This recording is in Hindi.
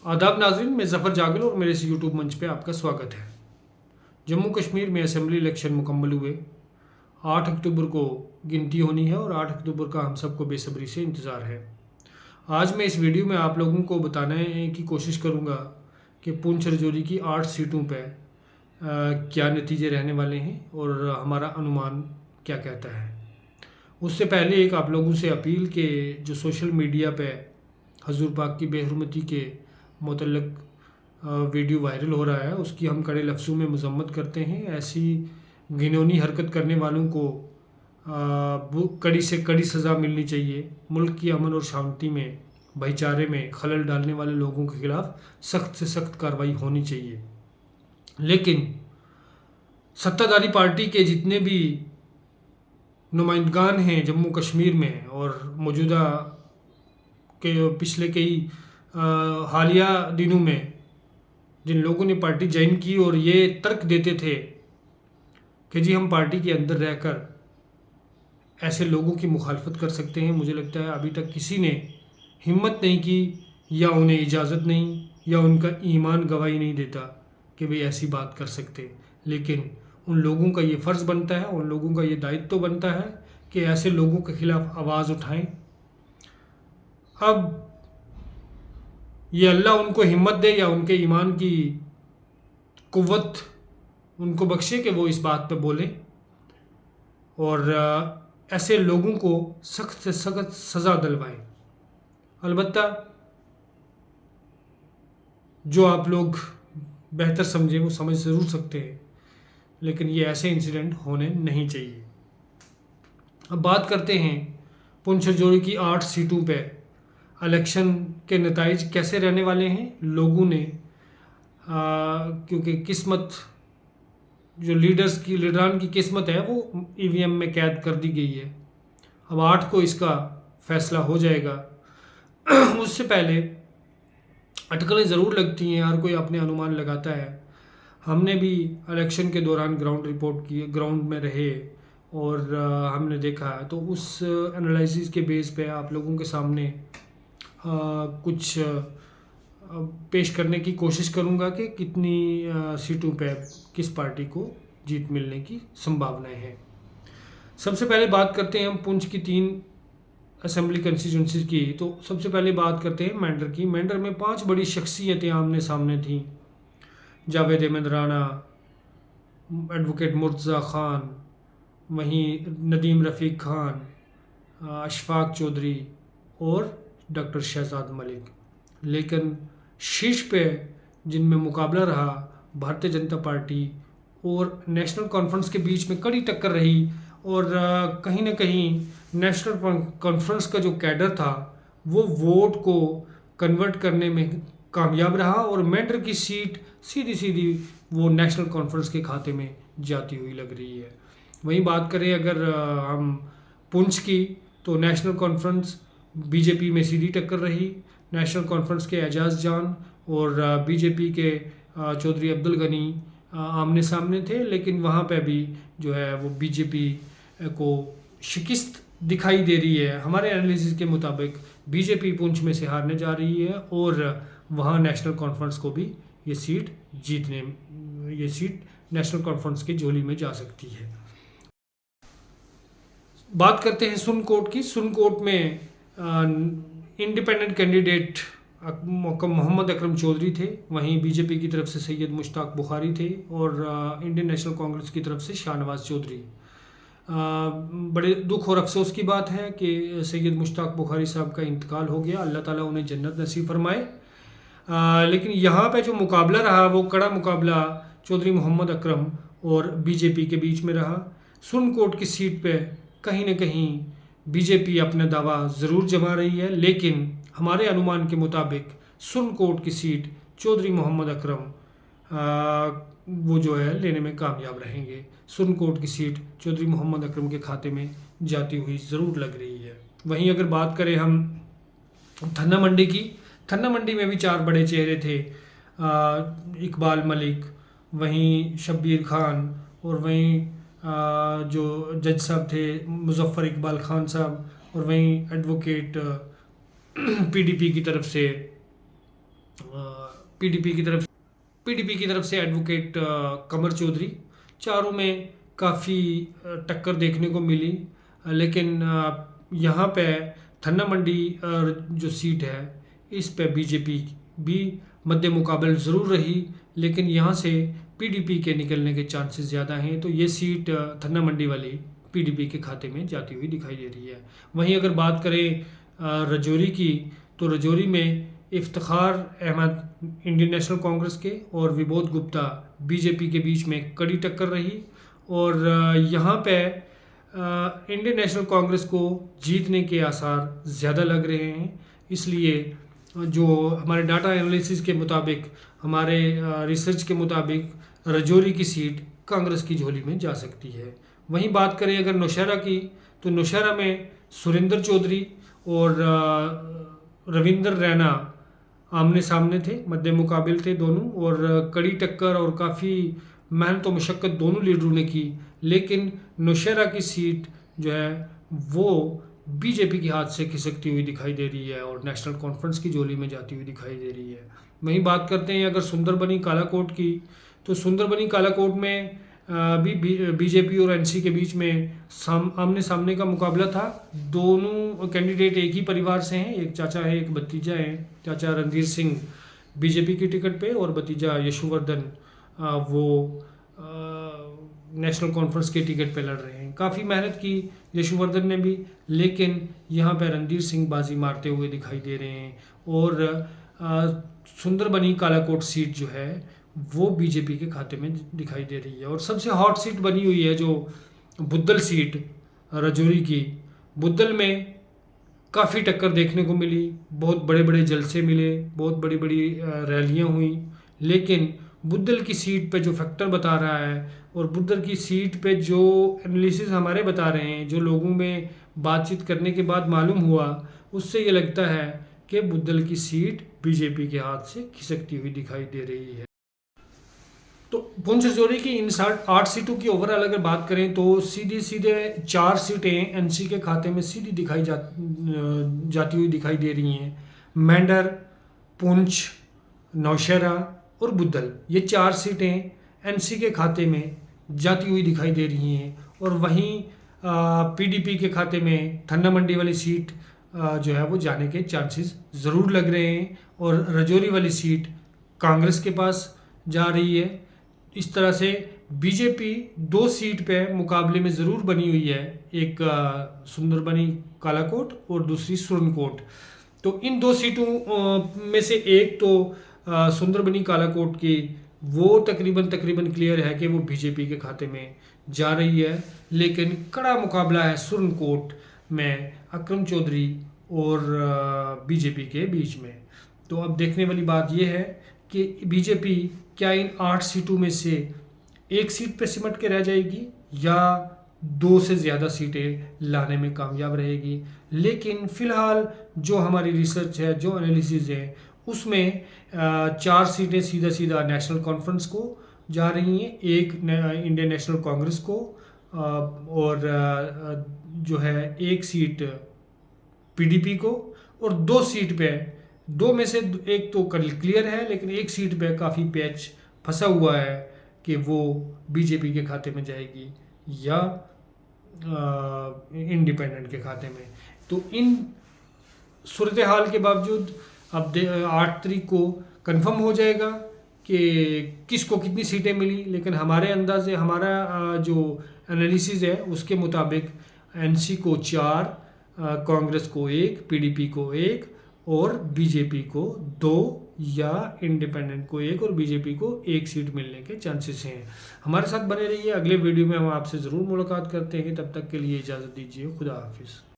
आदाब नाज़रीन, मैं ज़फ़र जागल और मेरे इस यूट्यूब मंच पे आपका स्वागत है। जम्मू कश्मीर में असेंबली इलेक्शन मुकम्मल हुए। 8 अक्टूबर को गिनती होनी है और 8 अक्टूबर का हम सबको बेसब्री से इंतज़ार है। आज मैं इस वीडियो में आप लोगों को बताने की कोशिश करूँगा कि पुंछ राजौरी की 8 सीटों पर क्या नतीजे रहने वाले हैं और हमारा अनुमान क्या कहता है। उससे पहले एक आप लोगों से अपील के जो सोशल मीडिया पे हजूर पाक की बेहरमती के मुतल्लक वीडियो वायरल हो रहा है, उसकी हम कड़े लफ्ज़ों में मजम्मत करते हैं। ऐसी घिनौनी हरकत करने वालों को कड़ी से कड़ी सज़ा मिलनी चाहिए। मुल्क की अमन और शांति में, भाईचारे में खलल डालने वाले लोगों के खिलाफ सख्त से सख्त कार्रवाई होनी चाहिए। लेकिन सत्ताधारी पार्टी के जितने भी नुमाइंदगान हैं जम्मू कश्मीर में और मौजूदा के पिछले कई हालिया दिनों में जिन लोगों ने पार्टी ज्वाइन की और ये तर्क देते थे कि जी हम पार्टी के अंदर रहकर ऐसे लोगों की मुखालफत कर सकते हैं, मुझे लगता है अभी तक किसी ने हिम्मत नहीं की या उन्हें इजाज़त नहीं या उनका ईमान गवाही नहीं देता कि वे ऐसी बात कर सकते। लेकिन उन लोगों का ये फ़र्ज़ बनता है, उन लोगों का ये दायित्व बनता है कि ऐसे लोगों के ख़िलाफ़ आवाज़ उठाएं। अब ये अल्लाह उनको हिम्मत दे या उनके ईमान की कुव्वत उनको बख्शे कि वो इस बात पे बोलें और ऐसे लोगों को सख्त से सख्त सज़ा दिलवाएं। अलबत्ता जो आप लोग बेहतर समझे वो समझ ज़रूर सकते हैं, लेकिन ये ऐसे इंसिडेंट होने नहीं चाहिए। अब बात करते हैं पुंछ राजौरी की 8 सीटों पे इलेक्शन के नताइज कैसे रहने वाले हैं। लोगों ने क्योंकि किस्मत जो लीडरान की किस्मत है वो ईवीएम में कैद कर दी गई है। अब 8 को इसका फैसला हो जाएगा। उससे पहले अटकलें ज़रूर लगती हैं, हर कोई अपने अनुमान लगाता है। हमने भी इलेक्शन के दौरान ग्राउंड रिपोर्ट की, ग्राउंड में रहे और हमने देखा, तो उस एनालिसिस के बेस पे आप लोगों के सामने कुछ पेश करने की कोशिश करूंगा कि कितनी सीटों पे किस पार्टी को जीत मिलने की संभावनाएं हैं। सबसे पहले बात करते हैं हम पुंछ की 3 असेंबली कंस्टिट्यूंसीज की। तो सबसे पहले बात करते हैं मेंढर की। मेंढर में 5 बड़ी शख्सियतें आमने सामने थीं। जावेद अहमद राणा, एडवोकेट मुर्तज़ा ख़ान, वहीं नदीम रफ़ीक ख़ान, अशफाक चौधरी और डॉक्टर शहजाद मलिक। लेकिन शीर्ष पे जिनमें मुकाबला रहा, भारतीय जनता पार्टी और नेशनल कॉन्फ्रेंस के बीच में कड़ी टक्कर रही और कहीं ना कहीं नेशनल कॉन्फ्रेंस का जो कैडर था वो वोट को कन्वर्ट करने में कामयाब रहा और मेंढर की सीट सीधी सीधी वो नेशनल कॉन्फ्रेंस के खाते में जाती हुई लग रही है। वहीं बात करें अगर हम पुंछ की, तो नेशनल कॉन्फ्रेंस बीजेपी में सीधी टक्कर रही। नेशनल कॉन्फ्रेंस के एजाज जान और बीजेपी के चौधरी अब्दुल गनी आमने सामने थे, लेकिन वहाँ पे भी जो है वो बीजेपी को शिकस्त दिखाई दे रही है। हमारे एनालिसिस के मुताबिक बीजेपी पुंछ में से हारने जा रही है और वहाँ नेशनल कॉन्फ्रेंस को भी ये सीट नेशनल कॉन्फ्रेंस की झोली में जा सकती है। बात करते हैं सुनकोट की। सुनकोट में इंडिपेंडेंट कैंडिडेट मोहम्मद अकरम चौधरी थे, वहीं बीजेपी की तरफ से सैयद मुश्ताक बुखारी थे और इंडियन नेशनल कांग्रेस की तरफ से शाहनवाज चौधरी। बड़े दुख और अफसोस की बात है कि सैयद मुश्ताक बुखारी साहब का इंतकाल हो गया, अल्लाह ताला उन्हें जन्नत नसीब फरमाए। लेकिन यहाँ पे जो मुकाबला रहा वो कड़ा मुकाबला चौधरी मोहम्मद अकरम और बीजेपी के बीच में रहा। सुनकोट की सीट पे कहीं ना कहीं बीजेपी अपना दावा ज़रूर जमा रही है, लेकिन हमारे अनुमान के मुताबिक सुनकोट की सीट चौधरी मोहम्मद अकरम वो जो है लेने में कामयाब रहेंगे। सुनकोट की सीट चौधरी मोहम्मद अकरम के खाते में जाती हुई ज़रूर लग रही है। वहीं अगर बात करें हम थन्ना मंडी की, थन्ना मंडी में भी 4 बड़े चेहरे थे, इकबाल मलिक, वहीं शब्बीर खान और वहीं जो जज साहब थे मुजफ्फर इकबाल खान साहब और वहीं एडवोकेट पीडीपी की तरफ से पीडीपी की तरफ से एडवोकेट कमर चौधरी। चारों में काफ़ी टक्कर देखने को मिली, लेकिन यहाँ पे थन्ना मंडी जो सीट है इस पे बीजेपी भी मद्दे मुकाबल ज़रूर रही, लेकिन यहाँ से पीडीपी के निकलने के चांसेस ज़्यादा हैं। तो ये सीट थन्ना मंडी वाली पीडीपी के खाते में जाती हुई दिखाई दे रही है। वहीं अगर बात करें रजौरी की, तो रजौरी में इफ्तिखार अहमद इंडियन नेशनल कांग्रेस के और विबोध गुप्ता बीजेपी के बीच में कड़ी टक्कर रही, और यहाँ पे इंडियन नेशनल कांग्रेस को जीतने के आसार ज़्यादा लग रहे हैं। इसलिए जो हमारे डाटा एनालिसिस के मुताबिक, हमारे रिसर्च के मुताबिक रजौरी की सीट कांग्रेस की झोली में जा सकती है। वहीं बात करें अगर नौशहरा की, तो नौशहरा में सुरेंद्र चौधरी और रविंदर रैना आमने सामने थे, मद्दे मुकाबिल थे दोनों, और कड़ी टक्कर और काफ़ी मेहनत और मशक्क़त दोनों लीडरों ने की, लेकिन नौशहरा की सीट जो है वो बीजेपी के हाथ से खिसकती हुई दिखाई दे रही है और नेशनल कॉन्फ्रेंस की झोली में जाती हुई दिखाई दे रही है। वहीं बात करते हैं अगर सुंदरबनी कालाकोट की, तो सुंदरबनी कालाकोट में भी बीजेपी और एनसी के बीच में आमने सामने का मुकाबला था। दोनों कैंडिडेट एक ही परिवार से हैं, एक चाचा है एक भतीजा है। चाचा रणधीर सिंह बीजेपी की टिकट पे और भतीजा यशुवर्धन वो नेशनल कॉन्फ्रेंस के टिकट पे लड़ रहे हैं। काफ़ी मेहनत की यशुवर्धन ने भी, लेकिन यहाँ पे रणधीर सिंह बाजी मारते हुए दिखाई दे रहे हैं, और सुंदरबनी कालाकोट सीट जो है वो बीजेपी के खाते में दिखाई दे रही है। और सबसे हॉट सीट बनी हुई है जो बुद्धल सीट रजौरी की। बुद्धल में काफ़ी टक्कर देखने को मिली, बहुत बड़े बड़े जलसे मिले, बहुत बड़ी बड़ी रैलियां हुई, लेकिन बुद्धल की सीट पे जो फैक्टर बता रहा है और बुद्धल की सीट पे जो एनालिसिस हमारे बता रहे हैं, जो लोगों में बातचीत करने के बाद मालूम हुआ, उससे ये लगता है कि बुद्धल की सीट बीजेपी के हाथ से खिसकती हुई दिखाई दे रही है। तो पुंछ रजौरी की इन 8 सीटों की ओवरऑल अगर बात करें तो सीधे 4 सीटें एनसी के खाते में सीधी जाती हुई दिखाई दे रही हैं। मेंढर, पुंछ, नौशहरा और बुद्धल, ये 4 सीटें एनसी के खाते में जाती हुई दिखाई दे रही हैं। और वहीं पीडीपी के खाते में थन्ना मंडी वाली सीट जो है वो जाने के चांसेस ज़रूर लग रहे हैं, और रजौरी वाली सीट कांग्रेस के पास जा रही है। इस तरह से बीजेपी 2 सीट पे मुकाबले में ज़रूर बनी हुई है, एक सुंदरबनी कालाकोट और दूसरी सुरनकोट। तो इन 2 सीटों में से एक तो सुंदरबनी कालाकोट की वो तकरीबन क्लियर है कि वो बीजेपी के खाते में जा रही है, लेकिन कड़ा मुकाबला है सुरनकोट में अकरम चौधरी और बीजेपी के बीच में। तो अब देखने वाली बात यह है कि बीजेपी क्या इन 8 सीटों में से एक सीट पे सिमट के रह जाएगी या 2 से ज़्यादा सीटें लाने में कामयाब रहेगी। लेकिन फ़िलहाल जो हमारी रिसर्च है, जो एनालिसिस है, उसमें 4 सीटें सीधा नेशनल कॉन्फ्रेंस को जा रही हैं, एक इंडियन नेशनल कांग्रेस को, और जो है एक सीट पीडीपी को, और 2 सीट पे, 2 में से एक तो क्लियर है, लेकिन एक सीट पे काफ़ी पैच फंसा हुआ है कि वो बीजेपी के खाते में जाएगी या इंडिपेंडेंट के खाते में। तो इन सूरत हाल के बावजूद अब 8 तारीख को कंफर्म हो जाएगा कि किसको कितनी सीटें मिली, लेकिन हमारे अंदाजे, हमारा जो एनालिसिस है उसके मुताबिक एनसी को 4, कांग्रेस को 1, पीडीपी को 1 और बीजेपी को 2 या इंडिपेंडेंट को 1 और बीजेपी को 1 सीट मिलने के चांसेस हैं। हमारे साथ बने रहिए, अगले वीडियो में हम आपसे ज़रूर मुलाकात करते हैं। तब तक के लिए इजाज़त दीजिए, खुदा हाफिज़।